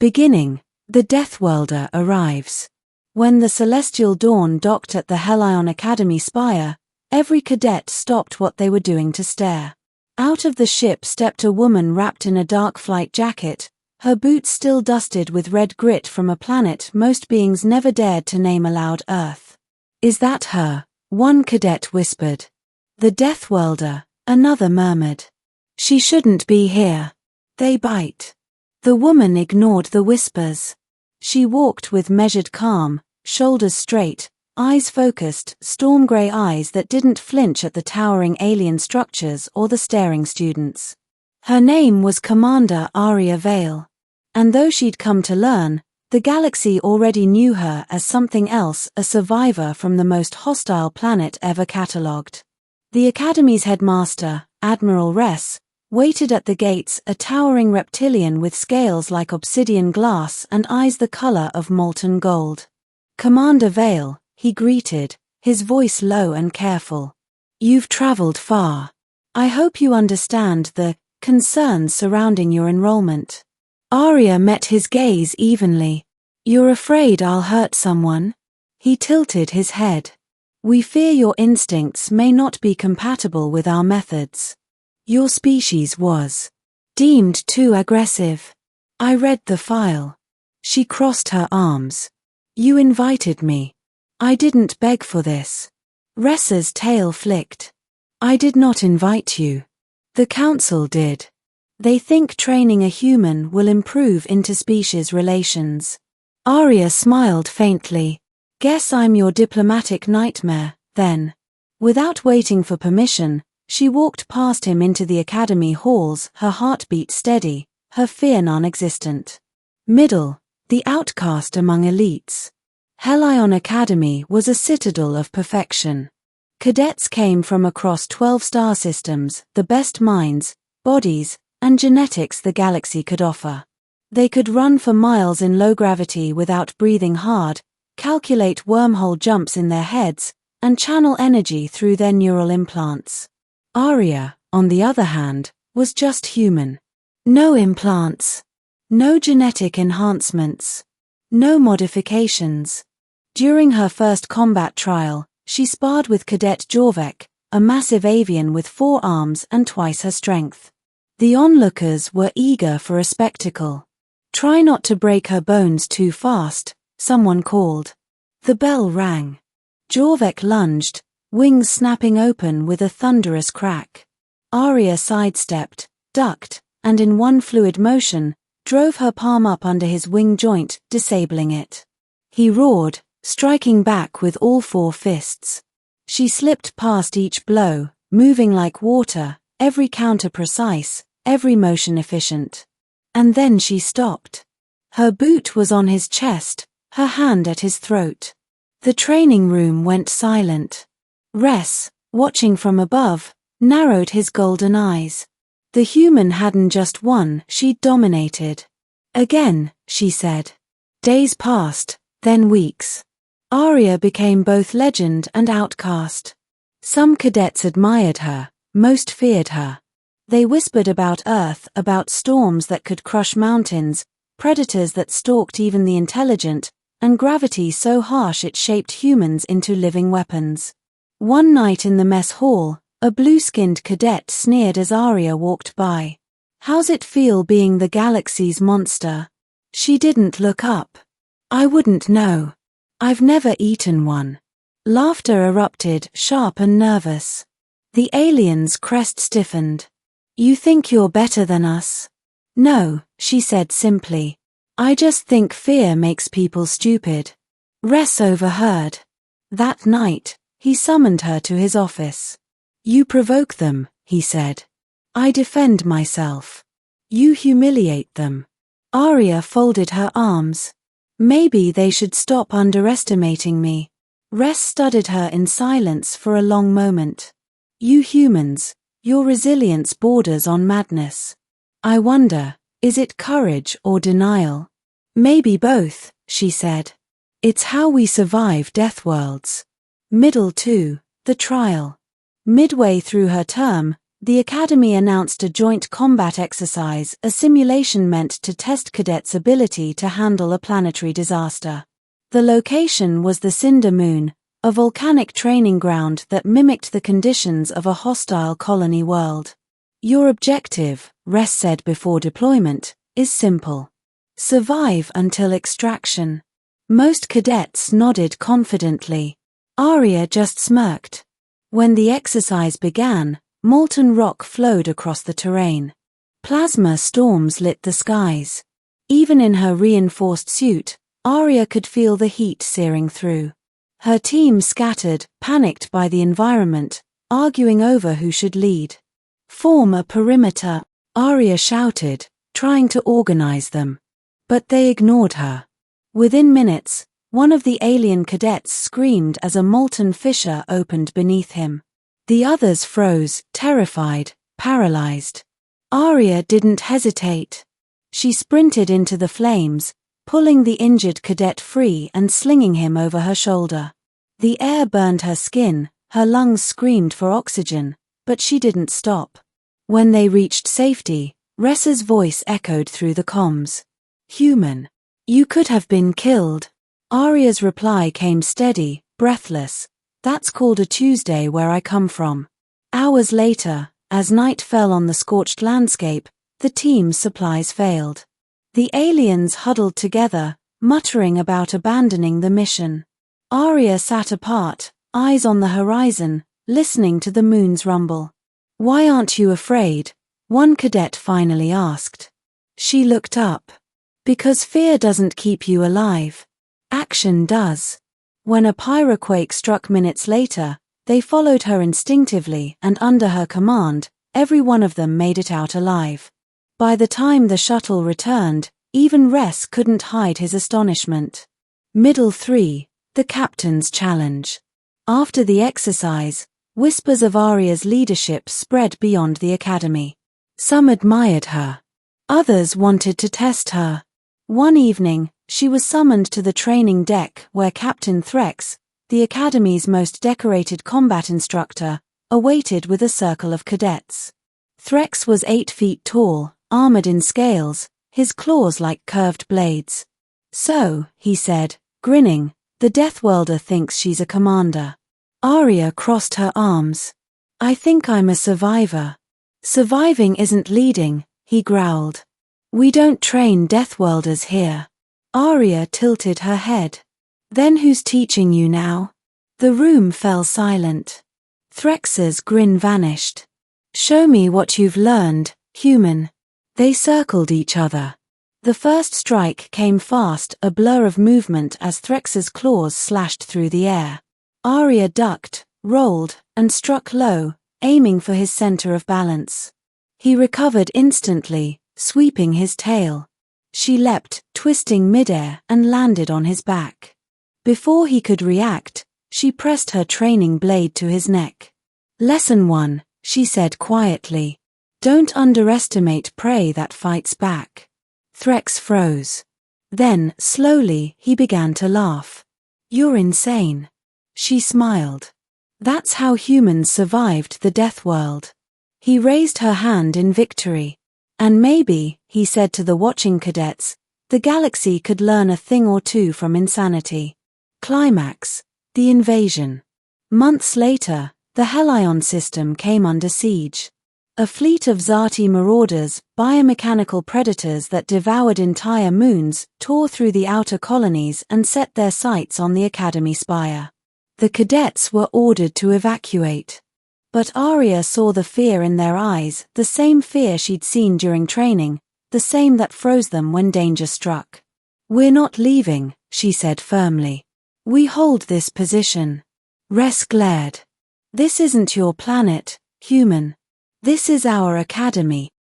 Beginning, the Deathworlder arrives. When the celestial dawn docked at the Helion Academy spire, every cadet stopped what they were doing to stare. Out of the ship stepped a woman wrapped in a dark flight jacket, her boots still dusted with red grit from a planet most beings never dared to name aloud: Earth. "Is that her?" one cadet whispered. "The Deathworlder," another murmured. "She shouldn't be here." "They bite." The woman ignored the whispers. She walked with measured calm, shoulders straight, eyes focused, storm-gray eyes that didn't flinch at the towering alien structures or the staring students. Her name was Commander Aria Vale. And though she'd come to learn, the galaxy already knew her as something else, a survivor from the most hostile planet ever catalogued. The Academy's headmaster, Admiral Ress, waited at the gates, a towering reptilian with scales like obsidian glass and eyes the color of molten gold. "Commander Vale," he greeted, his voice low and careful. "You've traveled far. I hope you understand the concerns surrounding your enrollment." Aria met his gaze evenly. "You're afraid I'll hurt someone?" He tilted his head. "We fear your instincts may not be compatible with our methods. Your species was deemed too aggressive. I read the file." She crossed her arms. "You invited me. I didn't beg for this." Ressa's tail flicked. "I did not invite you. The council did. They think training a human will improve interspecies relations." Aria smiled faintly. "Guess I'm your diplomatic nightmare, then." Without waiting for permission, she walked past him into the academy halls, her heartbeat steady, her fear non-existent. Middle, the outcast among elites. Helion Academy was a citadel of perfection. Cadets came from across 12 star systems, the best minds, bodies, and genetics the galaxy could offer. They could run for miles in low gravity without breathing hard, calculate wormhole jumps in their heads, and channel energy through their neural implants. Aria, on the other hand, was just human. No implants. No genetic enhancements. No modifications. During her first combat trial, she sparred with Cadet Jorvek, a massive avian with 4 arms and twice her strength. The onlookers were eager for a spectacle. "Try not to break her bones too fast," someone called. The bell rang. Jorvek lunged, wings snapping open with a thunderous crack. Aria sidestepped, ducked, and in one fluid motion, drove her palm up under his wing joint, disabling it. He roared, striking back with all 4 fists. She slipped past each blow, moving like water, every counter precise, every motion efficient. And then she stopped. Her boot was on his chest, her hand at his throat. The training room went silent. Ress, watching from above, narrowed his golden eyes. The human hadn't just won, she'd dominated. "Again," she said. Days passed, then weeks. Aria became both legend and outcast. Some cadets admired her, most feared her. They whispered about Earth, about storms that could crush mountains, predators that stalked even the intelligent, and gravity so harsh it shaped humans into living weapons. One night in the mess hall, a blue-skinned cadet sneered as Aria walked by. "How's it feel being the galaxy's monster?" She didn't look up. "I wouldn't know. I've never eaten one." Laughter erupted, sharp and nervous. The alien's crest stiffened. "You think you're better than us?" "No," she said simply. "I just think fear makes people stupid." Ress overheard. That night, he summoned her to his office. "You provoke them," he said. "I defend myself. You humiliate them." Aria folded her arms. "Maybe they should stop underestimating me." Ress studied her in silence for a long moment. "You humans, your resilience borders on madness. I wonder, is it courage or denial?" "Maybe both," she said. "It's how we survive Deathworlds." Middle 2, the trial. Midway through her term, The Academy announced a joint combat exercise, a simulation meant to test cadets' ability to handle a planetary disaster. The location was the Cinder Moon, a volcanic training ground that mimicked the conditions of a hostile colony world. Your objective, Ress said before deployment, is simple. Survive until extraction. Most cadets nodded confidently. Arya just smirked. When the exercise began, molten rock flowed across the terrain. Plasma storms lit the skies. Even in her reinforced suit, Arya could feel the heat searing through. Her team scattered, panicked by the environment, arguing over who should lead. Form a perimeter, Arya shouted, trying to organize them. But they ignored her. Within minutes, one of the alien cadets screamed as a molten fissure opened beneath him. The others froze, terrified, paralyzed. Arya didn't hesitate. She sprinted into the flames, pulling the injured cadet free and slinging him over her shoulder. The air burned her skin, her lungs screamed for oxygen, but she didn't stop. When they reached safety, Ressa's voice echoed through the comms. "Human. You could have been killed." Arya's reply came steady, breathless. "That's called a Tuesday where I come from." Hours later, as night fell on the scorched landscape, the team's supplies failed. The aliens huddled together, muttering about abandoning the mission. Arya sat apart, eyes on the horizon, listening to the moon's rumble. "Why aren't you afraid?" one cadet finally asked. She looked up. "Because fear doesn't keep you alive. Action does." When a pyroquake struck minutes later, they followed her instinctively, and under her command, every one of them made it out alive. By the time the shuttle returned, even Ress couldn't hide his astonishment. Middle 3, the captain's challenge. After the exercise, whispers of Arya's leadership spread beyond the Academy. Some admired her. Others wanted to test her. One evening, she was summoned to the training deck where Captain Threx, the Academy's most decorated combat instructor, awaited with a circle of cadets. Threx was 8 feet tall, armored in scales, his claws like curved blades. "So," he said, grinning, "the Deathworlder thinks she's a commander." Arya crossed her arms. "I think I'm a survivor." "Surviving isn't leading," he growled. "We don't train Deathworlders here." Arya tilted her head. "Then who's teaching you now?" The room fell silent. Threx's grin vanished. "Show me what you've learned, human." They circled each other. The first strike came fast, a blur of movement as Threx's claws slashed through the air. Arya ducked, rolled, and struck low, aiming for his center of balance. He recovered instantly, sweeping his tail. She leapt, twisting midair, and landed on his back. Before he could react, she pressed her training blade to his neck. "Lesson 1, she said quietly. "Don't underestimate prey that fights back." Threx froze. Then, slowly, he began to laugh. "You're insane." She smiled. "That's how humans survived the death world." He raised her hand in victory. "And maybe," he said to the watching cadets, "the galaxy could learn a thing or two from insanity." Climax: the invasion. Months later, the Helion system came under siege. A fleet of Zati marauders, biomechanical predators that devoured entire moons, tore through the outer colonies and set their sights on the Academy spire. The cadets were ordered to evacuate. But Arya saw the fear in their eyes, the same fear she'd seen during training, the same that froze them when danger struck. "We're not leaving," she said firmly. "We hold this position." Ress glared. "This isn't your planet, human. This is our academy."